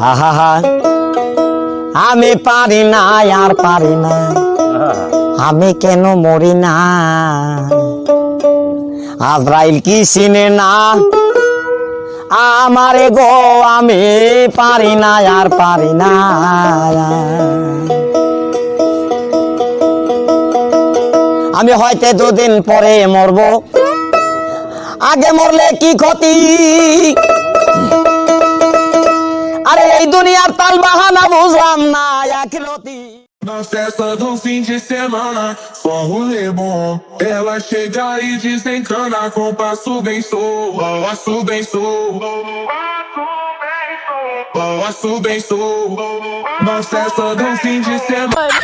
আহা আমি পারি না আর পারি না, আমি কেন মরি না, আজরাইল কি চিনে না আমারে গো, আমি পারি না আর পারি না। আমি হয়তো দুদিন পরে মরবো, আগে মরলে কি ক্ষতি, আরে এই দুনিয়ার তাল বাহানা বুঝলাম না আখিরাতি। Na festa do fim de semana, só rolê bom. Ela chega e desencana com passo bem solto. Passo bem solto. Passo bem solto. Na festa do fim de semana.